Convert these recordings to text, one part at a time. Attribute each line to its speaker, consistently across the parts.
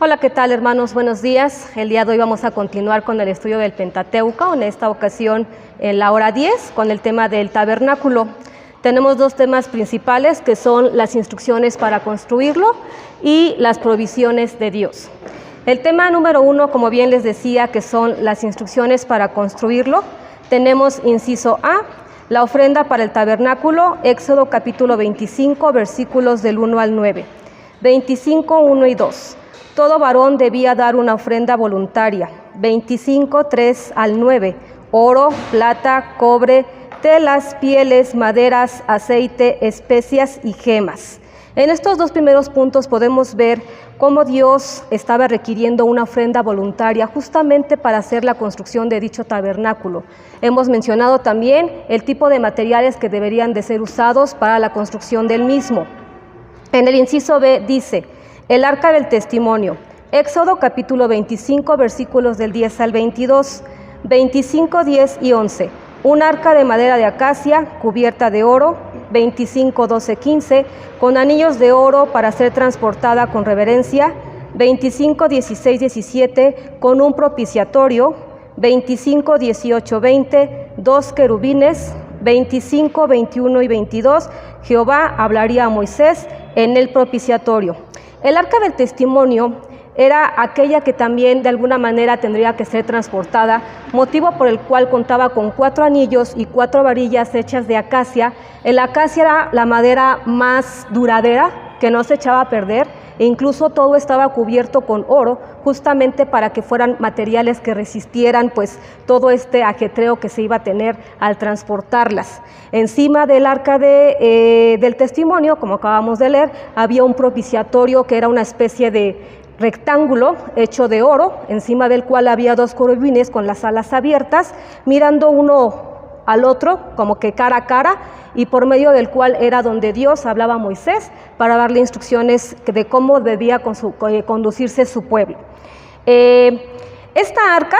Speaker 1: Hola, ¿qué tal, hermanos? Buenos días. El día de hoy vamos a continuar con el estudio del Pentateuco, en esta ocasión en la hora 10, con el tema del tabernáculo. Tenemos dos temas principales, que son las instrucciones para construirlo y las provisiones de Dios. El tema número 1, como bien les decía, que son las instrucciones para construirlo, tenemos inciso A, la ofrenda para el tabernáculo, Éxodo capítulo 25, versículos del 1 al 9. 25, 1 y 2. Todo varón debía dar una ofrenda voluntaria. 25, 3 al 9. Oro, plata, cobre, telas, pieles, maderas, aceite, especias y gemas. En estos dos primeros puntos podemos ver cómo Dios estaba requiriendo una ofrenda voluntaria justamente para hacer la construcción de dicho tabernáculo. Hemos mencionado también el tipo de materiales que deberían de ser usados para la construcción del mismo. En el inciso B dice: el arca del testimonio, Éxodo capítulo 25, versículos del 10 al 22, 25, 10 y 11. Un arca de madera de acacia cubierta de oro, 25, 12, 15, con anillos de oro para ser transportada con reverencia, 25, 16, 17, con un propiciatorio, 25, 18, 20, dos querubines, 25, 21 y 22, Jehová hablaría a Moisés en el propiciatorio. El arca del testimonio era aquella que también de alguna manera tendría que ser transportada, motivo por el cual contaba con 4 anillos y 4 varillas hechas de acacia. El acacia era la madera más duradera, que no se echaba a perder, e incluso todo estaba cubierto con oro, justamente para que fueran materiales que resistieran pues todo este ajetreo que se iba a tener al transportarlas. Encima del arca del testimonio, como acabamos de leer, había un propiciatorio que era una especie de rectángulo hecho de oro, encima del cual había 2 querubines con las alas abiertas, mirando uno al otro, como que cara a cara, y por medio del cual era donde Dios hablaba a Moisés para darle instrucciones de cómo debía conducirse su pueblo. Esta arca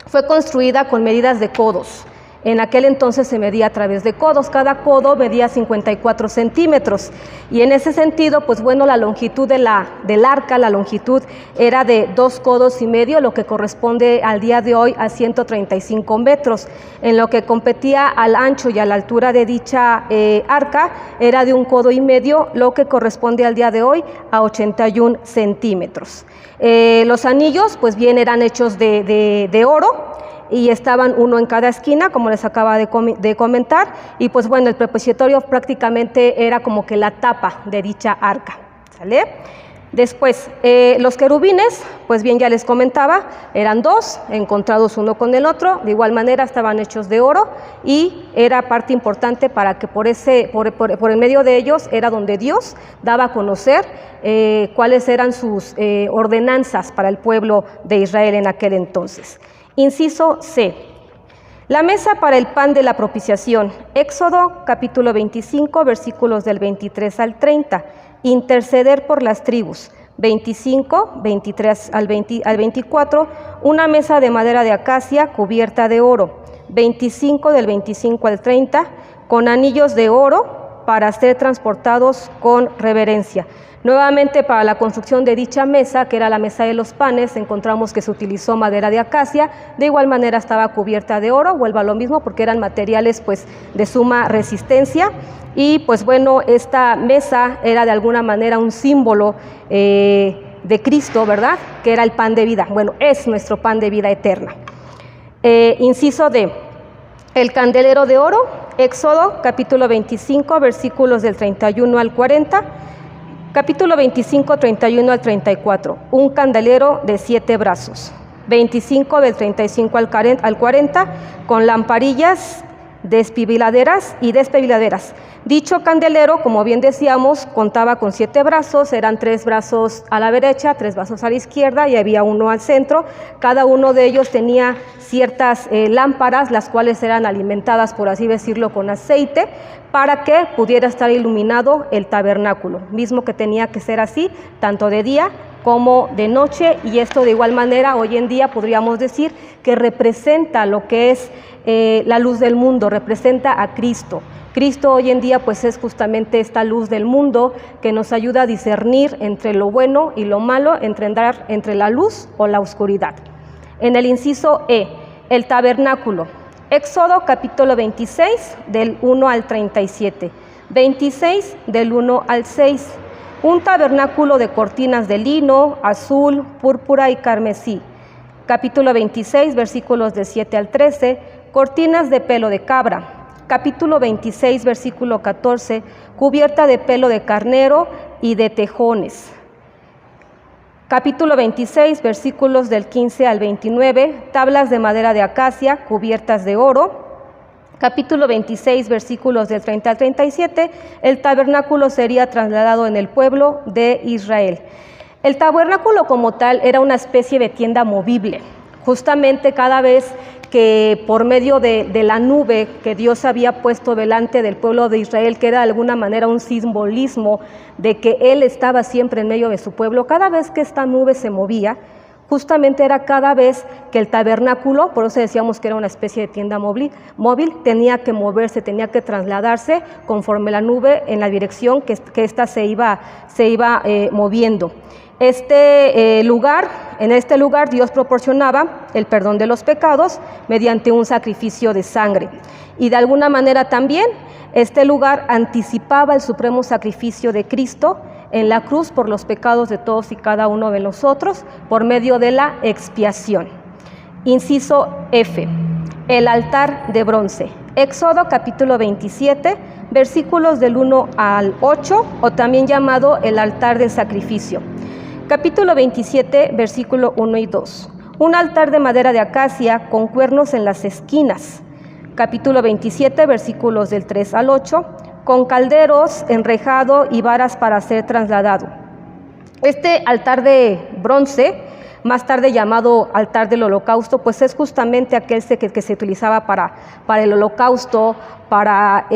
Speaker 1: fue construida con medidas de codos. En aquel entonces se medía a través de codos, cada codo medía 54 centímetros, y en ese sentido, pues bueno, la longitud del arca, la longitud era de 2 codos y medio, lo que corresponde al día de hoy a 135 metros. En lo que competía al ancho y a la altura de dicha arca, era de 1 codo y medio, lo que corresponde al día de hoy a 81 centímetros. Los anillos, pues bien, eran hechos de oro, y estaban uno en cada esquina, como les acaba de comentar, y pues bueno, el propiciatorio prácticamente era como que la tapa de dicha arca, ¿sale? Después, los querubines, pues bien, ya les comentaba, eran 2, encontrados uno con el otro, de igual manera estaban hechos de oro, y era parte importante para que por el medio de ellos era donde Dios daba a conocer cuáles eran sus ordenanzas para el pueblo de Israel en aquel entonces. Inciso C. La mesa para el pan de la propiciación, Éxodo capítulo 25, versículos del 23 al 30. Interceder por las tribus, 25, 23 al 24. Una mesa de madera de acacia cubierta de oro, 25 del 25 al 30, con anillos de oro para ser transportados con reverencia. Nuevamente, para la construcción de dicha mesa, que era la mesa de los panes, encontramos que se utilizó madera de acacia, de igual manera estaba cubierta de oro, vuelvo a lo mismo, porque eran materiales pues de suma resistencia, y pues bueno, esta mesa era de alguna manera un símbolo de Cristo, ¿verdad?, que era el pan de vida. Bueno, es nuestro pan de vida eterna. Inciso D. El candelero de oro, Éxodo capítulo 25, versículos del 31 al 40, capítulo 25, 31 al 34, un candelero de 7 brazos, 25 del 35 al 40, con lamparillas despabiladeras y despabiladeras. Dicho candelero, como bien decíamos, contaba con 7 brazos, eran 3 brazos a la derecha, 3 brazos a la izquierda, y había uno al centro. Cada uno de ellos tenía ciertas lámparas, las cuales eran alimentadas, por así decirlo, con aceite, para que pudiera estar iluminado el tabernáculo, mismo que tenía que ser así, tanto de día como de noche, y esto de igual manera hoy en día podríamos decir que representa lo que es la luz del mundo, representa a Cristo. Cristo hoy en día pues es justamente esta luz del mundo que nos ayuda a discernir entre lo bueno y lo malo, entre la luz o la oscuridad. En el inciso E, el tabernáculo. Éxodo capítulo 26 del 1 al 37, 26 del 1 al 6. Un tabernáculo de cortinas de lino, azul, púrpura y carmesí. Capítulo 26, versículos de 7 al 13, cortinas de pelo de cabra. Capítulo 26, versículo 14, cubierta de pelo de carnero y de tejones. Capítulo 26, versículos del 15 al 29, tablas de madera de acacia cubiertas de oro. Capítulo 26, versículos del 30 al 37, el tabernáculo sería trasladado en el pueblo de Israel. El tabernáculo como tal era una especie de tienda movible. Justamente cada vez que por medio de la nube que Dios había puesto delante del pueblo de Israel, que era de alguna manera un simbolismo de que Él estaba siempre en medio de su pueblo, cada vez que esta nube se movía, justamente era cada vez que el tabernáculo, por eso decíamos que era una especie de tienda móvil, tenía que moverse, tenía que trasladarse conforme la nube en la dirección que ésta se iba moviendo. En este lugar Dios proporcionaba el perdón de los pecados mediante un sacrificio de sangre. Y de alguna manera también este lugar anticipaba el supremo sacrificio de Cristo en la cruz por los pecados de todos y cada uno de nosotros por medio de la expiación. Inciso F, el altar de bronce. Éxodo capítulo 27, versículos del 1 al 8, o también llamado el altar del sacrificio. Capítulo 27, versículo 1 y 2. Un altar de madera de acacia con cuernos en las esquinas. Capítulo 27, versículos del 3 al 8, con calderos, enrejado y varas para ser trasladado. Este altar de bronce, más tarde llamado altar del holocausto, pues es justamente aquel que se utilizaba para el holocausto, para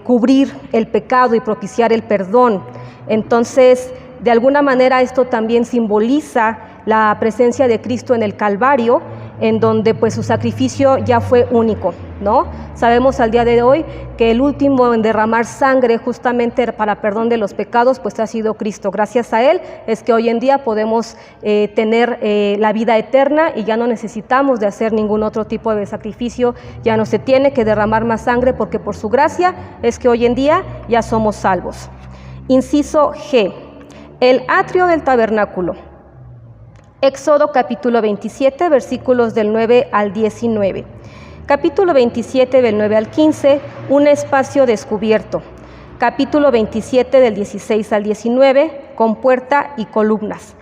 Speaker 1: cubrir el pecado y propiciar el perdón. Entonces, de alguna manera esto también simboliza la presencia de Cristo en el Calvario, en donde pues su sacrificio ya fue único, ¿no? Sabemos al día de hoy que el último en derramar sangre justamente para perdón de los pecados pues ha sido Cristo. Gracias a Él es que hoy en día podemos tener la vida eterna y ya no necesitamos de hacer ningún otro tipo de sacrificio, ya no se tiene que derramar más sangre porque por su gracia es que hoy en día ya somos salvos. Inciso G, el atrio del tabernáculo. Éxodo capítulo 27, versículos del 9 al 19. Capítulo 27 del 9 al 15, un espacio descubierto. Capítulo 27 del 16 al 19, con puerta y columnas.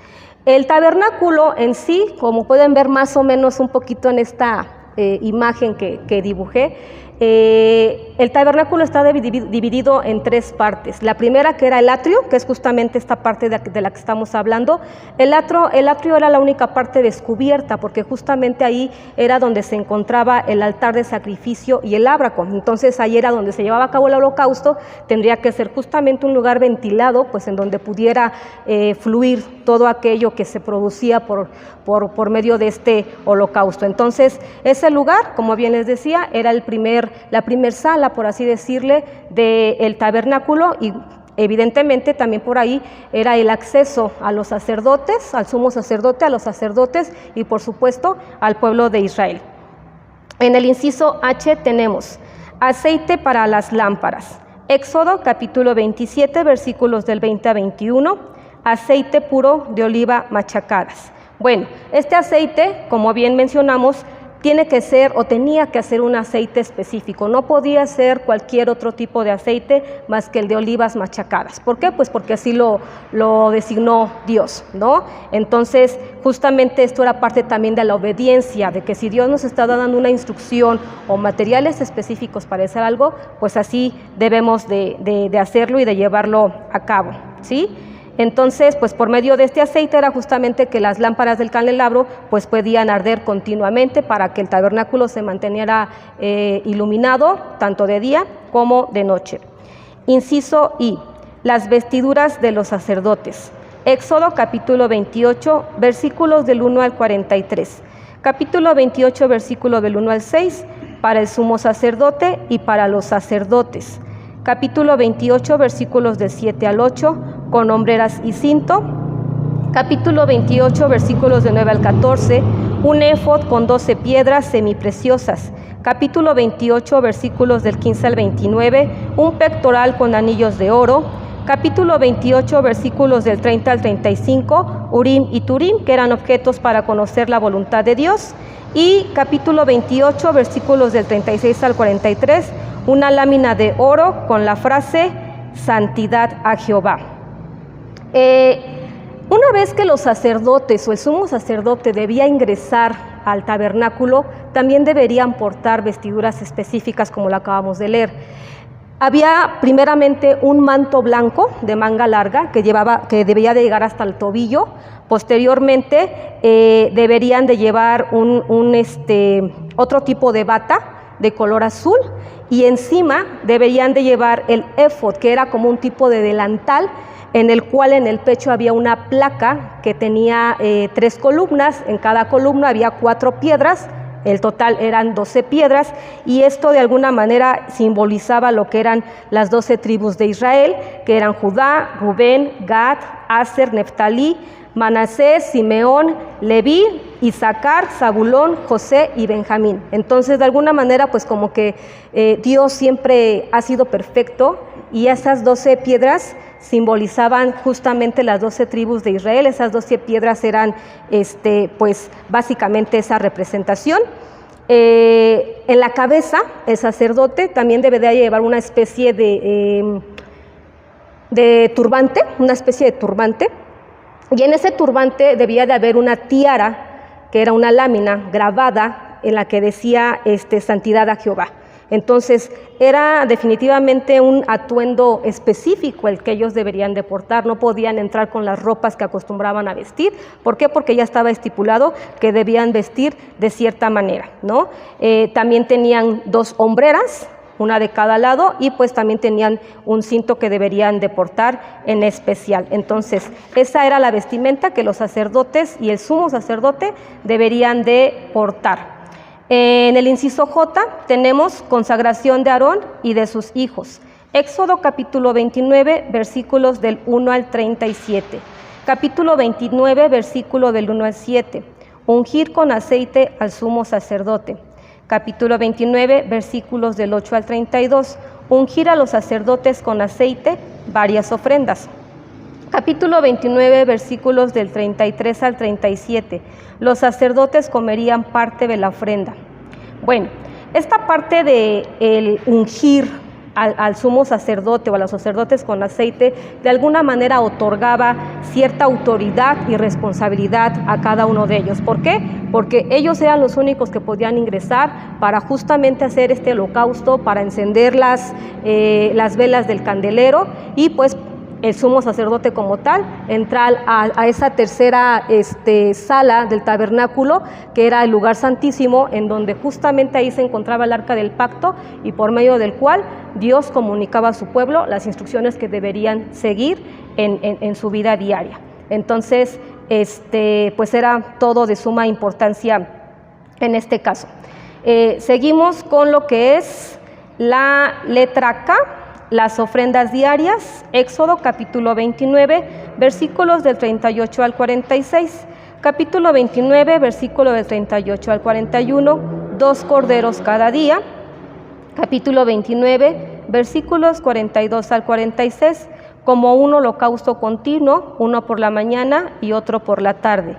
Speaker 1: El tabernáculo en sí, como pueden ver más o menos un poquito en esta imagen que dibujé, el tabernáculo está dividido en tres partes. La primera, que era el atrio, que es justamente esta parte de la que estamos hablando. El atrio era la única parte descubierta, porque justamente ahí era donde se encontraba el altar de sacrificio y el ábraco. Entonces ahí era donde se llevaba a cabo el holocausto. Tendría que ser justamente un lugar ventilado, pues en donde pudiera fluir todo aquello que se producía por medio de este holocausto. Entonces ese lugar, como bien les decía, era la primer sala, por así decirle, del tabernáculo, y evidentemente también por ahí era el acceso a los sacerdotes, al sumo sacerdote, a los sacerdotes y por supuesto al pueblo de Israel. En el inciso H tenemos aceite para las lámparas. Éxodo capítulo 27, versículos del 20 a 21, aceite puro de oliva machacadas. Bueno, este aceite, como bien mencionamos, tiene que ser o tenía que ser un aceite específico, no podía ser cualquier otro tipo de aceite más que el de olivas machacadas. ¿Por qué? Pues porque así lo designó Dios, ¿no? Entonces, justamente esto era parte también de la obediencia, de que si Dios nos está dando una instrucción o materiales específicos para hacer algo, pues así debemos de hacerlo y de llevarlo a cabo, ¿sí? Entonces, pues por medio de este aceite era justamente que las lámparas del candelabro pues podían arder continuamente para que el tabernáculo se manteniera iluminado tanto de día como de noche. Inciso I, las vestiduras de los sacerdotes. Éxodo capítulo 28, versículos del 1 al 43. Capítulo 28, versículo del 1 al 6, para el sumo sacerdote y para los sacerdotes. Capítulo 28, versículos del 7 al 8, con hombreras y cinto. Capítulo 28, versículos del 9 al 14, un éfod con 12 piedras semipreciosas. Capítulo 28, versículos del 15 al 29, un pectoral con anillos de oro. Capítulo 28, versículos del 30 al 35, Urim y Turim, que eran objetos para conocer la voluntad de Dios. Y capítulo 28, versículos del 36 al 43, una lámina de oro con la frase santidad a Jehová. Una vez que los sacerdotes o el sumo sacerdote debía ingresar al tabernáculo, también deberían portar vestiduras específicas como lo acabamos de leer. Había primeramente un manto blanco de manga larga que debía de llegar hasta el tobillo. Posteriormente deberían de llevar otro tipo de bata de color azul, y encima deberían de llevar el éfod, que era como un tipo de delantal, en el cual en el pecho había una placa que tenía 3 columnas. En cada columna había 4 piedras. El total eran 12 piedras, y esto de alguna manera simbolizaba lo que eran las 12 tribus de Israel, que eran Judá, Rubén, Gad, Aser, Neftalí, Manasés, Simeón, Leví, Isaacar, Zabulón, José y Benjamín. Entonces, de alguna manera, pues como que Dios siempre ha sido perfecto, y esas 12 piedras simbolizaban justamente las 12 tribus de Israel. Esas 12 piedras eran pues básicamente esa representación. En la cabeza el sacerdote también debería llevar una especie de turbante, y en ese turbante debía de haber una tiara, que era una lámina grabada en la que decía santidad a Jehová. Entonces era definitivamente un atuendo específico el que ellos deberían de portar. No podían entrar con las ropas que acostumbraban a vestir. ¿Por qué? Porque ya estaba estipulado que debían vestir de cierta manera, ¿no? También tenían 2 hombreras, una de cada lado, y pues también tenían un cinto que deberían de portar en especial. Entonces esa era la vestimenta que los sacerdotes y el sumo sacerdote deberían de portar. En el inciso J tenemos consagración de Aarón y de sus hijos. Éxodo capítulo 29, versículos del 1 al 37. Capítulo 29, versículo del 1 al 7. Ungir con aceite al sumo sacerdote. Capítulo 29, versículos del 8 al 32. Ungir a los sacerdotes con aceite, varias ofrendas. Capítulo 29, versículos del 33 al 37. Los sacerdotes comerían parte de la ofrenda. Bueno, esta parte de el ungir al sumo sacerdote o a los sacerdotes con aceite, de alguna manera otorgaba cierta autoridad y responsabilidad a cada uno de ellos. ¿Por qué? Porque ellos eran los únicos que podían ingresar para justamente hacer este holocausto, para encender las velas del candelero, y pues el sumo sacerdote como tal entrar a esa tercera sala del tabernáculo, que era el lugar santísimo, en donde justamente ahí se encontraba el arca del pacto, y por medio del cual Dios comunicaba a su pueblo las instrucciones que deberían seguir en su vida diaria. Entonces, pues era todo de suma importancia en este caso. Seguimos con lo que es la letra K. Las ofrendas diarias. Éxodo capítulo 29, versículos del 38 al 46. Capítulo 29, versículo del 38 al 41, 2 corderos cada día. Capítulo 29, versículos 42 al 46, como un holocausto continuo, uno por la mañana y otro por la tarde.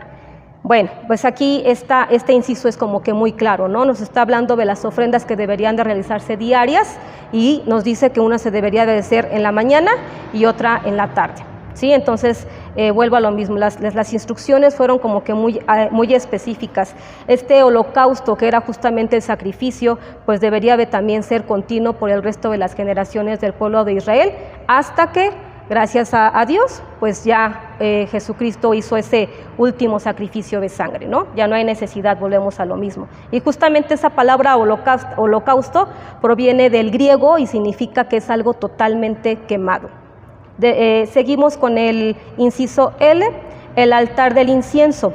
Speaker 1: Bueno, pues aquí este inciso es como que muy claro, ¿no? Nos está hablando de las ofrendas que deberían de realizarse diarias, y nos dice que una se debería de hacer en la mañana y otra en la tarde, ¿sí? Entonces, vuelvo a lo mismo, las instrucciones fueron como que muy específicas. Este holocausto, que era justamente el sacrificio, pues debería de también ser continuo por el resto de las generaciones del pueblo de Israel, hasta que, gracias a Dios, pues ya Jesucristo hizo ese último sacrificio de sangre, ¿no? Ya no hay necesidad, volvemos a lo mismo. Y justamente esa palabra holocausto proviene del griego y significa que es algo totalmente quemado. Seguimos con el inciso L, el altar del incienso.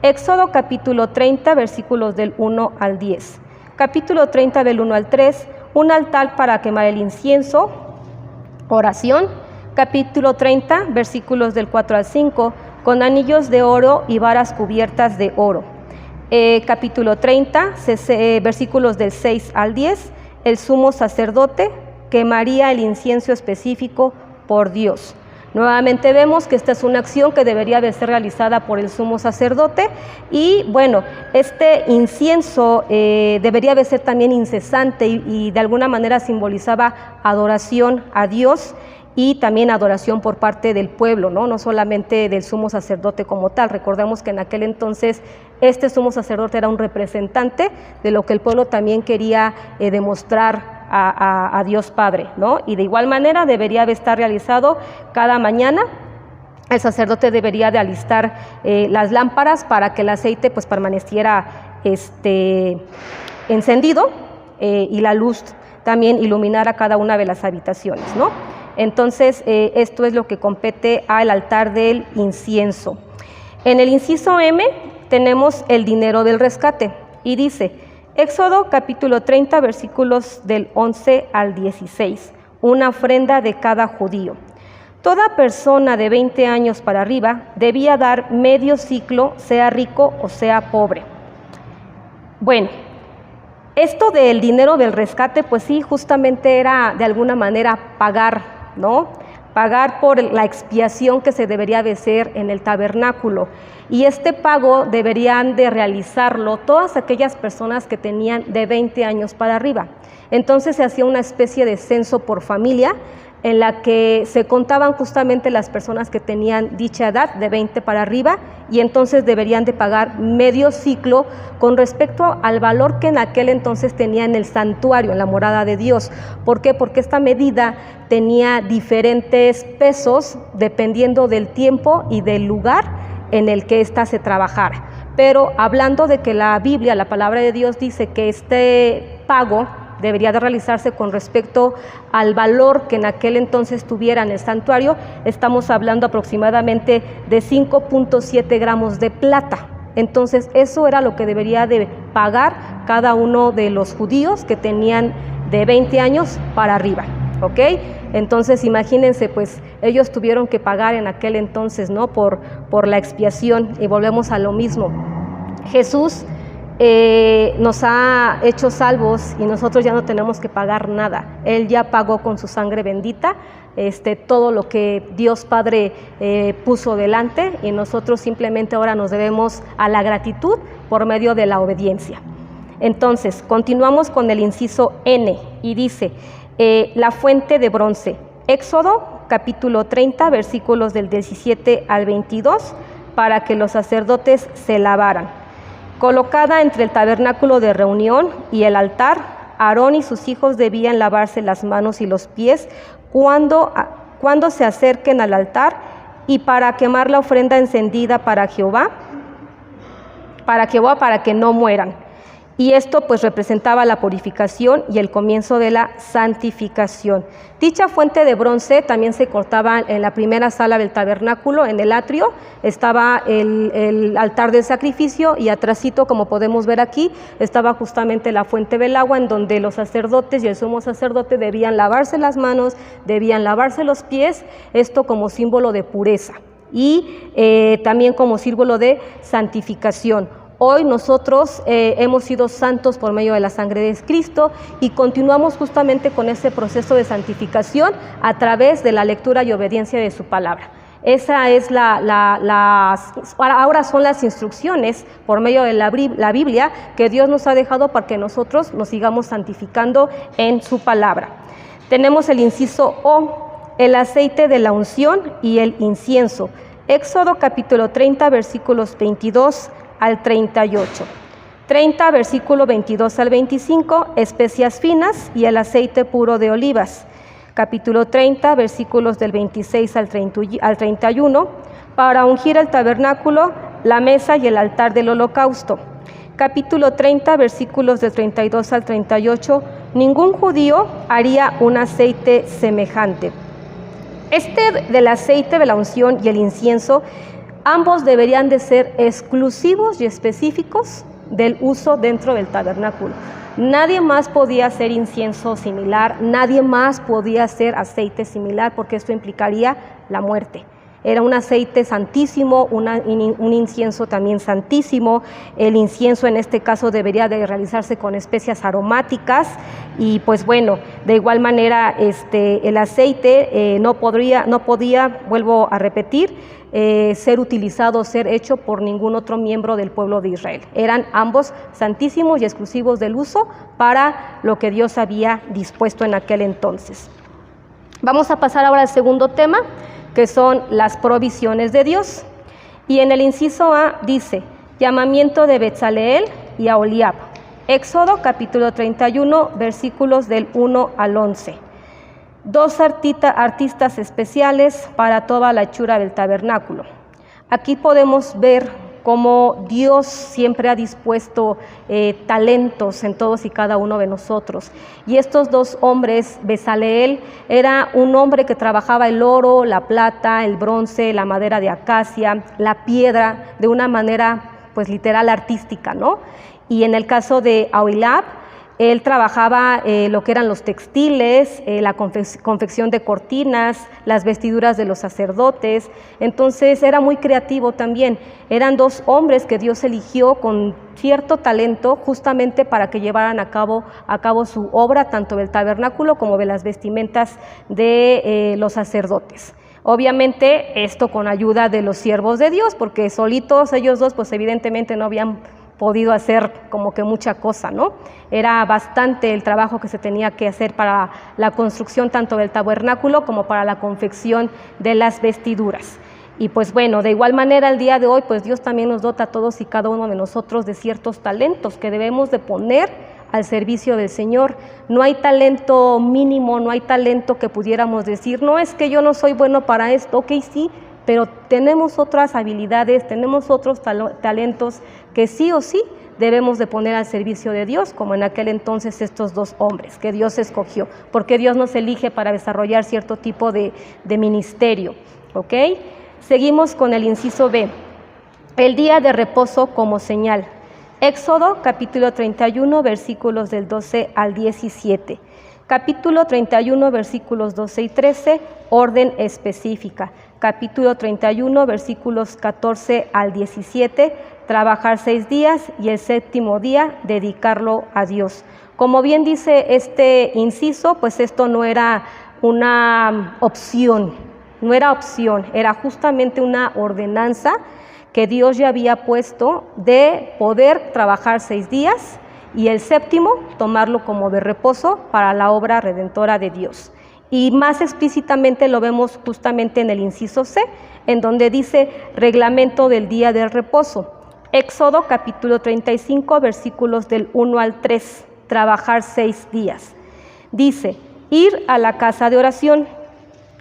Speaker 1: Éxodo capítulo 30, versículos del 1 al 10. Capítulo 30 del 1 al 3, un altar para quemar el incienso. Oración, capítulo 30, versículos del 4 al 5, con anillos de oro y varas cubiertas de oro. Capítulo 30, versículos del 6 al 10, el sumo sacerdote quemaría el incienso específico por Dios. Nuevamente vemos que esta es una acción que debería de ser realizada por el sumo sacerdote y bueno, este incienso debería de ser también incesante y de alguna manera simbolizaba adoración a Dios y también adoración por parte del pueblo, no solamente del sumo sacerdote como tal. Recordemos que en aquel entonces este sumo sacerdote era un representante de lo que el pueblo también quería demostrar a Dios Padre, ¿no? Y de igual manera debería de estar realizado cada mañana. El sacerdote debería de alistar las lámparas para que el aceite pues permaneciera encendido y la luz también iluminara cada una de las habitaciones, ¿no? Entonces esto es lo que compete al altar del incienso. En el inciso M tenemos el dinero del rescate y dice: Éxodo capítulo 30 versículos del 11 al 16, una ofrenda de cada judío. Toda persona de 20 años para arriba debía dar medio ciclo, sea rico o sea pobre. Bueno, esto del dinero del rescate, pues sí, justamente era de alguna manera pagar, ¿no? Pagar por la expiación que se debería de hacer en el tabernáculo. Y este pago deberían de realizarlo todas aquellas personas que tenían de 20 años para arriba. Entonces se hacía una especie de censo por familia en la que se contaban justamente las personas que tenían dicha edad de 20 para arriba y entonces deberían de pagar medio ciclo con respecto al valor que en aquel entonces tenía en el santuario, en la morada de Dios. ¿Por qué? Porque esta medida tenía diferentes pesos dependiendo del tiempo y del lugar en el que ésta se trabajara. Pero hablando de que la Biblia, la palabra de Dios dice que este pago debería de realizarse con respecto al valor que en aquel entonces tuviera en el santuario, estamos hablando aproximadamente de 5.7 gramos de plata. Entonces eso era lo que debería de pagar cada uno de los judíos que tenían de 20 años para arriba, ¿ok? Entonces imagínense, pues ellos tuvieron que pagar en aquel entonces, ¿no? Por la expiación, y volvemos a lo mismo. Jesús nos ha hecho salvos y nosotros ya no tenemos que pagar nada. Él ya pagó con su sangre bendita todo lo que Dios Padre puso delante, y nosotros simplemente ahora nos debemos a la gratitud por medio de la obediencia. Entonces continuamos con el inciso N y dice: la fuente de bronce. Éxodo capítulo 30 versículos del 17 al 22, para que los sacerdotes se lavaran. Colocada entre el tabernáculo de reunión y el altar, Aarón y sus hijos debían lavarse las manos y los pies cuando se acerquen al altar, y para quemar la ofrenda encendida para Jehová, para que no mueran. Y esto pues representaba la purificación y el comienzo de la santificación. Dicha fuente de bronce también se cortaba en la primera sala del tabernáculo. En el atrio estaba el altar del sacrificio, y atrásito, como podemos ver aquí, estaba justamente la fuente del agua, en donde los sacerdotes y el sumo sacerdote debían lavarse las manos, debían lavarse los pies, esto como símbolo de pureza y también como símbolo de santificación. Hoy nosotros hemos sido santos por medio de la sangre de Cristo, y continuamos justamente con ese proceso de santificación a través de la lectura y obediencia de su palabra. Esa es ahora son las instrucciones por medio de la Biblia que Dios nos ha dejado para que nosotros nos sigamos santificando en su palabra. Tenemos el inciso O, el aceite de la unción y el incienso. Éxodo capítulo 30 versículos 22 al 38. 30 versículo 22 al 25, especias finas y el aceite puro de olivas. Capítulo 30 versículos del 26 al 31, para ungir el tabernáculo, la mesa y el altar del holocausto. Capítulo 30 versículos del 32 al 38, ningún judío haría un aceite semejante. Del aceite de la unción y el incienso, ambos deberían de ser exclusivos y específicos del uso dentro del tabernáculo. Nadie más podía hacer incienso similar, nadie más podía hacer aceite similar, porque esto implicaría la muerte. Era un aceite santísimo, un incienso también santísimo. El incienso en este caso debería de realizarse con especias aromáticas y pues bueno, de igual manera el aceite no podía, vuelvo a repetir, ser utilizado, ser hecho por ningún otro miembro del pueblo de Israel. Eran ambos santísimos y exclusivos del uso para lo que Dios había dispuesto en aquel entonces. Vamos a pasar ahora al segundo tema, que son las provisiones de Dios. Y en el inciso A dice, llamamiento de Betzaleel y Aholiab. Éxodo capítulo 31, versículos del 1 al 11. Dos artistas especiales para toda la hechura del tabernáculo. Aquí podemos ver cómo Dios siempre ha dispuesto talentos en todos y cada uno de nosotros. Y estos dos hombres, Betzaleel era un hombre que trabajaba el oro, la plata, el bronce, la madera de acacia, la piedra, de una manera pues literal artística, ¿no? Y en el caso de Aholiab, él trabajaba lo que eran los textiles, la confección de cortinas, las vestiduras de los sacerdotes. Entonces era muy creativo también. Eran dos hombres que Dios eligió con cierto talento justamente para que llevaran a cabo su obra, tanto del tabernáculo como de las vestimentas de los sacerdotes. Obviamente esto con ayuda de los siervos de Dios, porque solitos ellos dos pues evidentemente no habían podido hacer como que mucha cosa, ¿no? Era bastante el trabajo que se tenía que hacer para la construcción tanto del tabernáculo como para la confección de las vestiduras. Y pues bueno, de igual manera el día de hoy pues Dios también nos dota a todos y cada uno de nosotros de ciertos talentos que debemos de poner al servicio del Señor. No hay talento mínimo, no hay talento que pudiéramos decir, no, es que yo no soy bueno para esto. Ok, sí, pero tenemos otras habilidades, tenemos otros talentos que sí o sí debemos de poner al servicio de Dios, como en aquel entonces estos dos hombres que Dios escogió, porque Dios nos elige para desarrollar cierto tipo de ministerio, ¿ok? Seguimos con el inciso B, el día de reposo como señal. Éxodo capítulo 31, versículos del 12 al 17. Capítulo 31, versículos 12 y 13, orden específica. Capítulo 31, versículos 14 al 17, trabajar 6 días y el séptimo día dedicarlo a Dios. Como bien dice este inciso, pues esto no era una opción, era justamente una ordenanza que Dios ya había puesto de poder trabajar 6 días y el séptimo tomarlo como de reposo para la obra redentora de Dios. Y más explícitamente lo vemos justamente en el inciso C, en donde dice reglamento del día del reposo. Éxodo capítulo 35, versículos del 1 al 3, trabajar 6 días. Dice, ir a la casa de oración,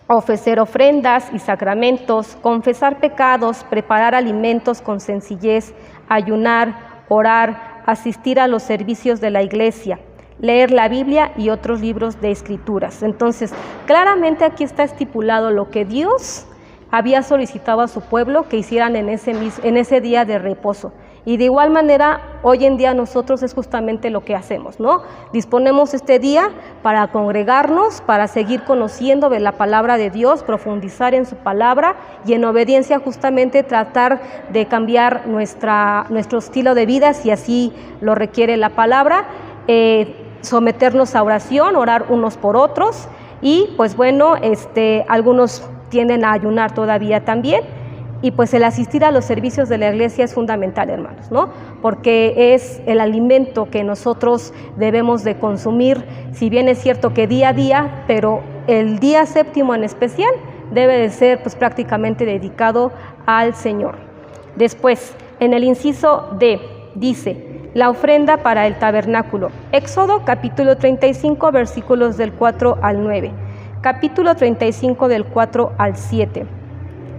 Speaker 1: ofrecer ofrendas y sacramentos, confesar pecados, preparar alimentos con sencillez, ayunar, orar, asistir a los servicios de la iglesia, leer la Biblia y otros libros de escrituras. Entonces, claramente aquí está estipulado lo que Dios había solicitado a su pueblo que hicieran en ese día de reposo. Y de igual manera, hoy en día nosotros es justamente lo que hacemos, ¿no? Disponemos este día para congregarnos, para seguir conociendo de la palabra de Dios, profundizar en su palabra y en obediencia justamente tratar de cambiar nuestro estilo de vida, si así lo requiere la palabra, someternos a oración, orar unos por otros y pues bueno, algunos tienden a ayunar todavía también. Y pues el asistir a los servicios de la iglesia es fundamental, hermanos, ¿no? Porque es el alimento que nosotros debemos de consumir, si bien es cierto que día a día, pero el día séptimo en especial debe de ser pues prácticamente dedicado al Señor. Después, en el inciso D, dice, la ofrenda para el tabernáculo. Éxodo capítulo 35, versículos del 4 al 9. Capítulo 35 del 4 al 7.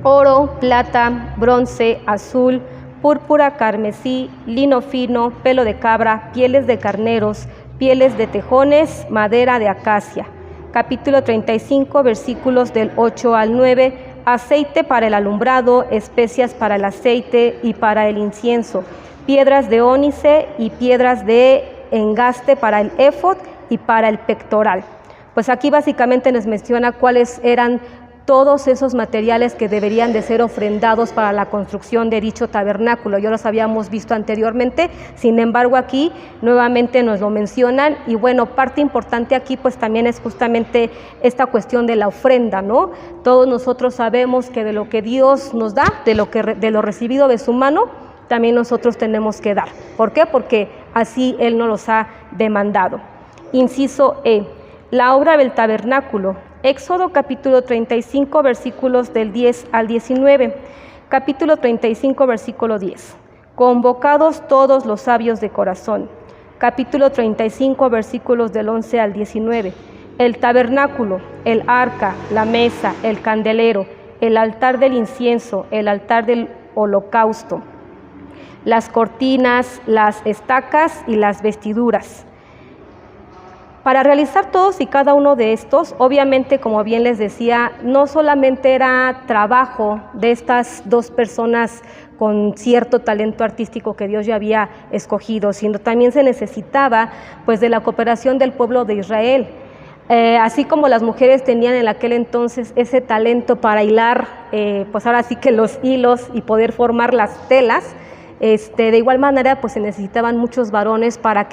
Speaker 1: Oro, plata, bronce, azul, púrpura, carmesí, lino fino, pelo de cabra, pieles de carneros, pieles de tejones, madera de acacia. Capítulo 35, versículos del 8 al 9, aceite para el alumbrado, especias para el aceite y para el incienso, piedras de ónice y piedras de engaste para el éfod y para el pectoral. Pues aquí básicamente nos menciona cuáles eran todos esos materiales que deberían de ser ofrendados para la construcción de dicho tabernáculo. Ya los habíamos visto anteriormente, sin embargo aquí nuevamente nos lo mencionan. Y bueno, parte importante aquí pues también es justamente esta cuestión de la ofrenda, ¿no? Todos nosotros sabemos que de lo que Dios nos da, de lo recibido de su mano, también nosotros tenemos que dar. ¿Por qué? Porque así Él nos los ha demandado. Inciso E, la obra del tabernáculo. Éxodo capítulo 35, versículos del 10 al 19. Capítulo 35, versículo 10. Convocados todos los sabios de corazón. Capítulo 35, versículos del 11 al 19. El tabernáculo, el arca, la mesa, el candelero, el altar del incienso, el altar del holocausto, las cortinas, las estacas y las vestiduras. Para realizar todos y cada uno de estos, obviamente, como bien les decía, no solamente era trabajo de estas dos personas con cierto talento artístico que Dios ya había escogido, sino también se necesitaba pues de la cooperación del pueblo de Israel. Así como las mujeres tenían en aquel entonces ese talento para hilar, pues ahora sí que los hilos y poder formar las telas, de igual manera pues se necesitaban muchos varones para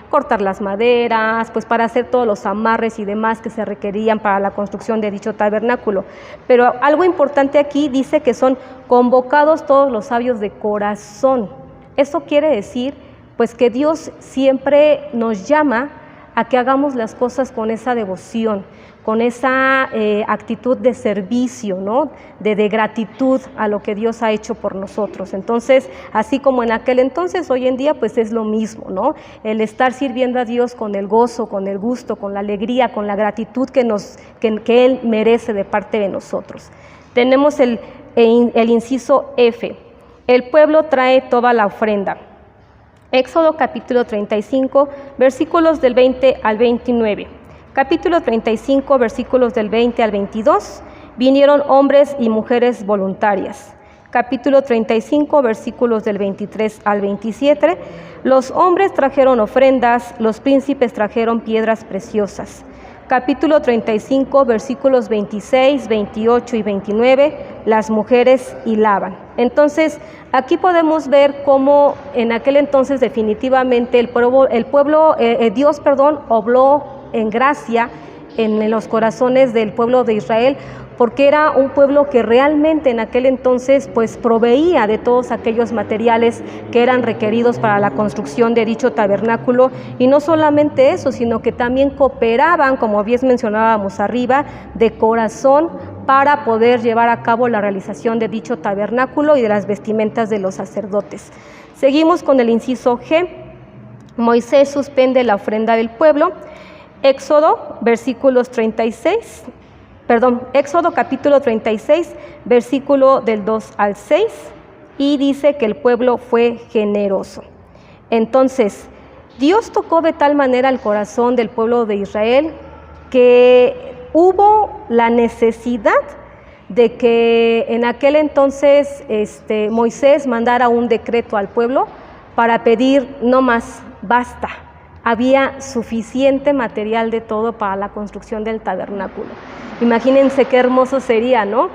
Speaker 1: cortar las maderas, pues para hacer todos los amarres y demás que se requerían para la construcción de dicho tabernáculo. Pero algo importante aquí dice que son convocados todos los sabios de corazón. Eso quiere decir pues que Dios siempre nos llama a que hagamos las cosas con esa devoción, con esa actitud de servicio, ¿no? de gratitud a lo que Dios ha hecho por nosotros. Entonces, así como en aquel entonces, hoy en día pues es lo mismo, ¿no? El estar sirviendo a Dios con el gozo, con el gusto, con la alegría, con la gratitud que Él merece de parte de nosotros. Tenemos el inciso F. El pueblo trae toda la ofrenda. Éxodo capítulo 35, versículos del 20 al 29. Capítulo 35, versículos del 20 al 22. Vinieron hombres y mujeres voluntarias. Capítulo 35, versículos del 23 al 27. Los hombres trajeron ofrendas, los príncipes trajeron piedras preciosas. Capítulo 35, versículos 26, 28 y 29, las mujeres hilaban. Entonces, aquí podemos ver cómo en aquel entonces definitivamente Dios obró en gracia en los corazones del pueblo de Israel, porque era un pueblo que realmente en aquel entonces pues proveía de todos aquellos materiales que eran requeridos para la construcción de dicho tabernáculo. Y no solamente eso, sino que también cooperaban, como bien mencionábamos arriba, de corazón para poder llevar a cabo la realización de dicho tabernáculo y de las vestimentas de los sacerdotes. Seguimos con el inciso G. Moisés suspende la ofrenda del pueblo. Éxodo capítulo 36, versículo del 2 al 6, y dice que el pueblo fue generoso. Entonces, Dios tocó de tal manera el corazón del pueblo de Israel que hubo la necesidad de que en aquel entonces Moisés mandara un decreto al pueblo para pedir no más, basta. Había suficiente material de todo para la construcción del tabernáculo. Imagínense qué hermoso sería, ¿no?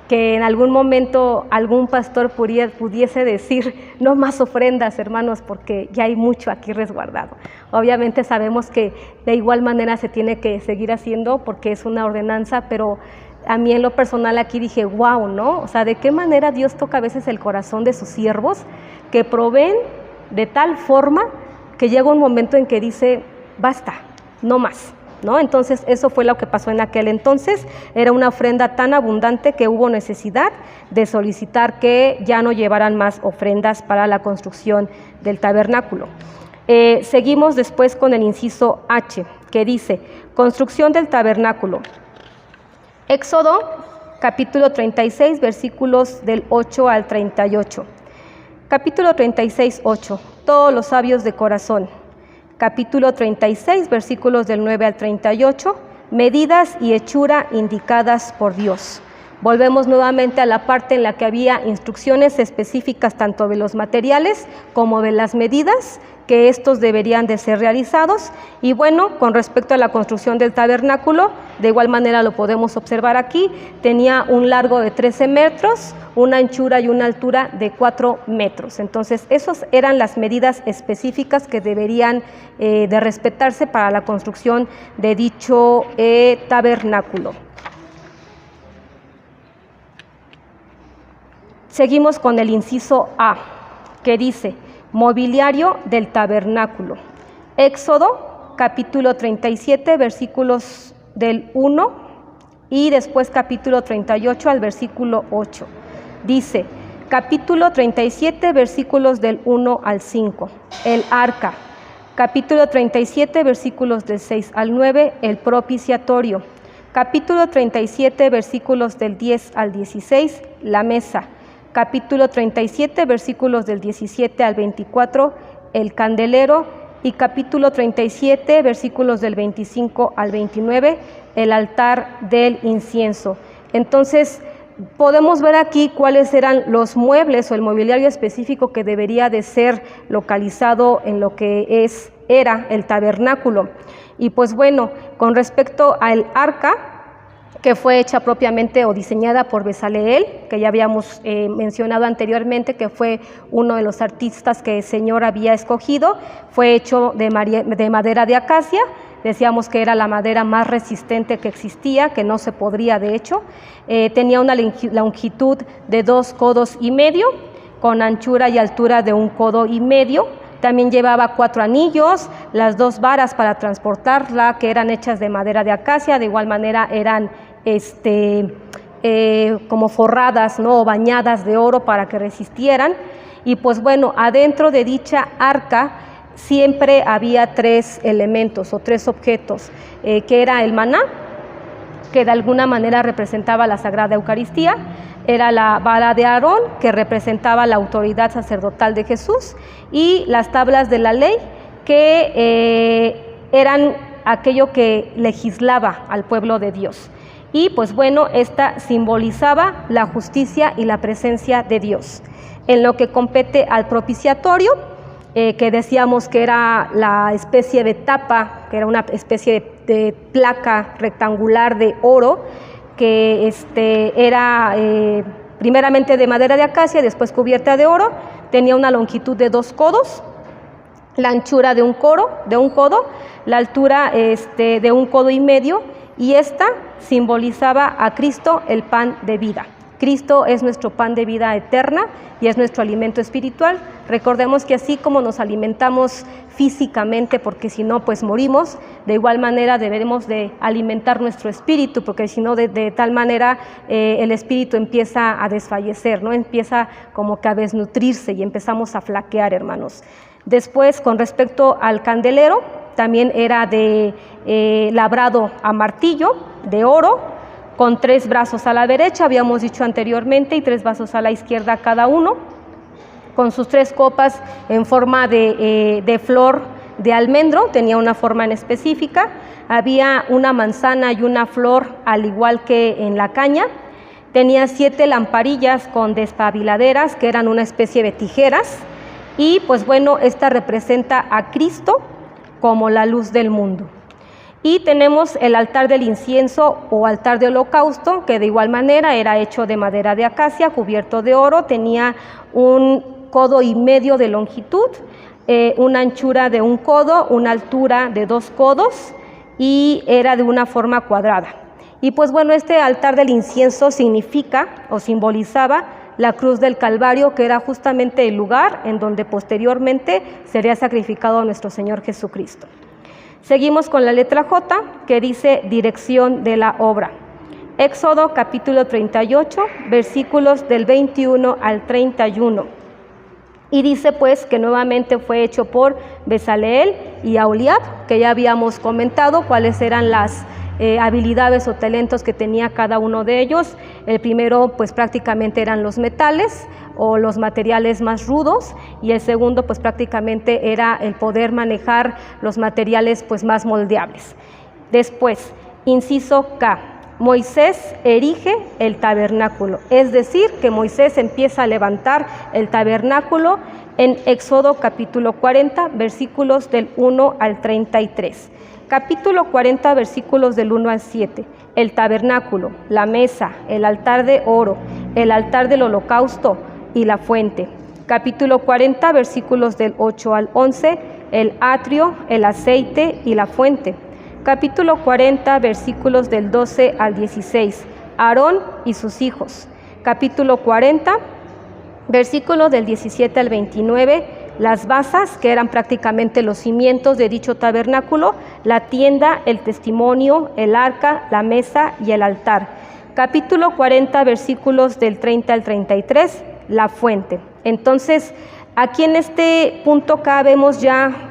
Speaker 1: Que en algún momento algún pastor pudiese decir, no más ofrendas, hermanos, porque ya hay mucho aquí resguardado. Obviamente sabemos que de igual manera se tiene que seguir haciendo porque es una ordenanza, pero a mí en lo personal aquí dije, wow, ¿no? O sea, de qué manera Dios toca a veces el corazón de sus siervos que proveen de tal forma que llega un momento en que dice, basta, no más, ¿no? Entonces eso fue lo que pasó en aquel entonces. Era una ofrenda tan abundante que hubo necesidad de solicitar que ya no llevaran más ofrendas para la construcción del tabernáculo. Seguimos después con el inciso H, que dice, construcción del tabernáculo. Éxodo capítulo 36, versículos del 8 al 38. Capítulo 36, 8. Todos los sabios de corazón. Capítulo 36, versículos del 9 al 38. Medidas y hechura indicadas por Dios. Volvemos nuevamente a la parte en la que había instrucciones específicas tanto de los materiales como de las medidas que estos deberían de ser realizados. Y bueno, con respecto a la construcción del tabernáculo, de igual manera lo podemos observar aquí, tenía un largo de 13 metros, una anchura y una altura de 4 metros. Entonces, esas eran las medidas específicas que deberían de respetarse para la construcción de dicho tabernáculo. Seguimos con el inciso A, que dice: mobiliario del tabernáculo. Éxodo, capítulo 37, versículos del 1 y después capítulo 38 al versículo 8. Dice, capítulo 37, versículos del 1 al 5, el arca. Capítulo 37, versículos del 6 al 9, el propiciatorio. Capítulo 37, versículos del 10 al 16, la mesa. Capítulo 37, versículos del 17 al 24, el candelero, y capítulo 37, versículos del 25 al 29, el altar del incienso. Entonces, podemos ver aquí cuáles eran los muebles o el mobiliario específico que debería de ser localizado en lo que era el tabernáculo. Y pues bueno, con respecto al arca, que fue hecha propiamente o diseñada por Bezaleel, que ya habíamos mencionado anteriormente, que fue uno de los artistas que el Señor había escogido, fue hecho de madera de acacia. Decíamos que era la madera más resistente que existía, que no se podría de hecho. Tenía una longitud de 2,5 codos, con anchura y altura de 1,5 codos. También llevaba 4 anillos, las 2 varas para transportarla, que eran hechas de madera de acacia. De igual manera eran como forradas, ¿no?, o bañadas de oro para que resistieran. Y pues bueno, adentro de dicha arca siempre había 3 elementos o 3 objetos, que era el maná, que de alguna manera representaba la Sagrada Eucaristía, era la vara de Aarón, que representaba la autoridad sacerdotal de Jesús, y las tablas de la ley, que eran aquello que legislaba al pueblo de Dios. Y pues bueno, esta simbolizaba la justicia y la presencia de Dios. En lo que compete al propiciatorio, que decíamos que era la especie de tapa, que era una especie de placa rectangular de oro, que era primeramente de madera de acacia, después cubierta de oro, tenía una longitud de 2 codos, la anchura de 1 codo, la altura de 1,5 codos, y esta simbolizaba a Cristo, el pan de vida. Cristo es nuestro pan de vida eterna y es nuestro alimento espiritual. Recordemos que así como nos alimentamos físicamente, porque si no pues morimos, de igual manera deberemos de alimentar nuestro espíritu, porque si no de tal manera el espíritu empieza a desfallecer, ¿no? Empieza como que a desnutrirse y empezamos a flaquear, hermanos. Después, con respecto al candelero, también era de labrado a martillo, de oro, con 3 brazos a la derecha, habíamos dicho anteriormente, y 3 brazos a la izquierda cada uno, con sus 3 copas en forma de flor de almendro, tenía una forma en específica, había una manzana y una flor al igual que en la caña, tenía 7 lamparillas con despabiladeras, que eran una especie de tijeras, y pues bueno, esta representa a Cristo como la luz del mundo. Y tenemos el altar del incienso o altar de holocausto, que de igual manera era hecho de madera de acacia, cubierto de oro, tenía 1,5 codos de longitud, una anchura de 1 codo, una altura de 2 codos, y era de una forma cuadrada. Y pues bueno, este altar del incienso significa o simbolizaba la cruz del Calvario, que era justamente el lugar en donde posteriormente sería sacrificado nuestro Señor Jesucristo. Seguimos con la letra J, que dice dirección de la obra. Éxodo capítulo 38, versículos del 21 al 31. Y dice pues que nuevamente fue hecho por Bezaleel y Aholiab, que ya habíamos comentado cuáles eran las habilidades o talentos que tenía cada uno de ellos. El primero pues prácticamente eran los metales o los materiales más rudos, y el segundo pues prácticamente era el poder manejar los materiales pues más moldeables. Después, inciso K, Moisés erige el tabernáculo, es decir, que Moisés empieza a levantar el tabernáculo en Éxodo capítulo 40, versículos del 1 al 33. Capítulo 40, versículos del 1 al 7. El tabernáculo, la mesa, el altar de oro, el altar del holocausto y la fuente. Capítulo 40, versículos del 8 al 11. El atrio, el aceite y la fuente. Capítulo 40, versículos del 12 al 16. Aarón y sus hijos. Capítulo 40, versículos del 17 al 29. Las basas, que eran prácticamente los cimientos de dicho tabernáculo, la tienda, el testimonio, el arca, la mesa y el altar. Capítulo 40, versículos del 30 al 33, la fuente. Entonces, aquí en este punto acá vemos ya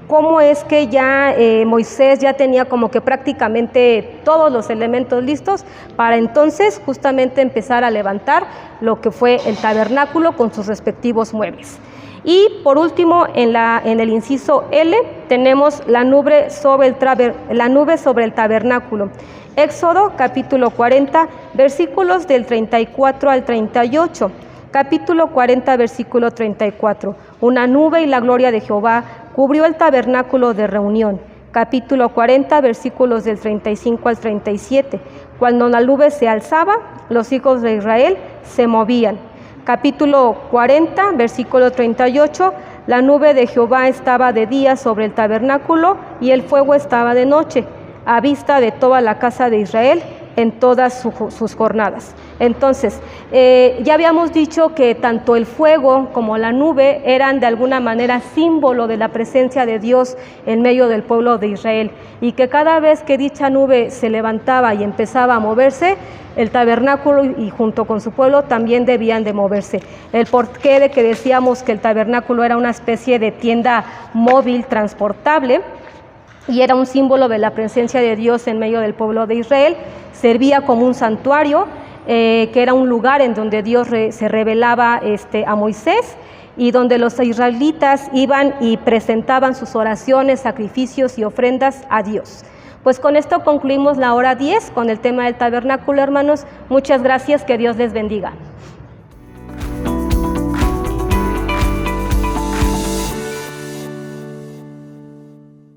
Speaker 1: cómo es que ya Moisés ya tenía como que prácticamente todos los elementos listos para entonces justamente empezar a levantar lo que fue el tabernáculo con sus respectivos muebles. Y por último, en el inciso L, tenemos la nube sobre el tabernáculo. Éxodo capítulo 40, versículos del 34 al 38. Capítulo 40, versículo 34. Una nube y la gloria de Jehová cubrió el tabernáculo de reunión. Capítulo 40, versículos del 35 al 37. Cuando la nube se alzaba, los hijos de Israel se movían. Capítulo 40, versículo 38. La nube de Jehová estaba de día sobre el tabernáculo y el fuego estaba de noche, a vista de toda la casa de Israel en todas sus jornadas. Entonces, ya habíamos dicho que tanto el fuego como la nube eran de alguna manera símbolo de la presencia de Dios en medio del pueblo de Israel, y que cada vez que dicha nube se levantaba y empezaba a moverse, el tabernáculo y junto con su pueblo también debían de moverse. El porqué de que decíamos que el tabernáculo era una especie de tienda móvil transportable y era un símbolo de la presencia de Dios en medio del pueblo de Israel. Servía como un santuario, que era un lugar en donde Dios se revelaba a Moisés, y donde los israelitas iban y presentaban sus oraciones, sacrificios y ofrendas a Dios. Pues con esto concluimos la hora 10 con el tema del tabernáculo, hermanos. Muchas gracias, que Dios les bendiga.